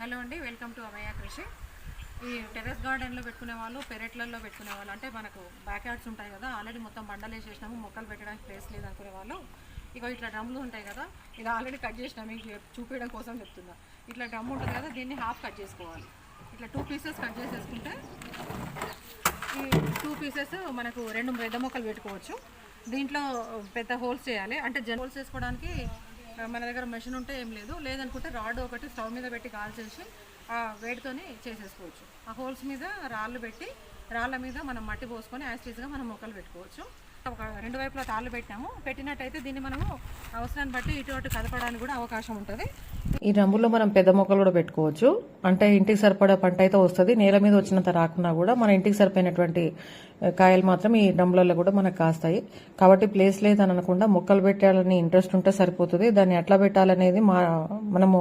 Hello అండి, welcome to అభయ కృషి. ఈ టెర్రస్ గార్డెన్లో పెట్టుకునే వాళ్ళు, పెరట్లలో పెట్టుకునే వాళ్ళు, అంటే మనకు బ్యాక్ యార్డ్స్ ఉంటాయి కదా, ఆల్రెడీ మొత్తం బండలు వేసేసినాము, మొక్కలు పెట్టడానికి ప్లేస్ లేదు అనుకునే వాళ్ళు, ఇక ఇట్లా డ్రమ్లు ఉంటాయి కదా, ఇది ఆల్రెడీ కట్ చేసినా మీకు చూపించడం కోసం చెప్తున్నా. ఇట్లా డ్రమ్ ఉంటుంది కదా, దీన్ని హాఫ్ కట్ చేసుకోవాలి. ఇట్లా 2 పీసెస్ కట్ చేసేసుకుంటే ఈ 2 పీసెస్ మనకు 2 పెద్ద మొక్కలు పెట్టుకోవచ్చు. దీంట్లో పెద్ద హోల్స్ చేయాలి, అంటే హోల్స్ చేసుకోవడానికి మన దగ్గర మెషిన్ ఉంటే ఏం లేదు, లేదనుకుంటే రాడ్ ఒకటి స్టవ్ మీద పెట్టి కాల్చేసి ఆ వేడితోని చేసేసుకోవచ్చు. ఆ హోల్స్ మీద రాళ్ళు పెట్టి, రాళ్ళ మీద మనం మట్టి పోసుకొని యాస్టీస్గా మనం మొక్కలు పెట్టుకోవచ్చు. ఒక 2 వైపులా తాళ్ళు పెట్టినట్టయితే దీన్ని మనము అవసరాన్ని బట్టి ఇటు అటు కదపడానికి కూడా అవకాశం ఉంటుంది. ఈ డ్రమ్ములో మనం పెద్ద మొక్కలు కూడా పెట్టుకోవచ్చు. అంటే ఇంటికి సరిపడా పంట అయితే వస్తుంది. నేల మీద వచ్చినంత రాకున్నా కూడా మన ఇంటికి సరిపోయినటువంటి కాయలు మాత్రం ఈ డ్రమ్లలో కూడా మనకు కాస్తాయి. కాబట్టి ప్లేస్ లేదని అనకుండా మొక్కలు పెట్టాలని ఇంట్రెస్ట్ ఉంటే సరిపోతుంది. దాన్ని ఎట్లా పెట్టాలనేది మనము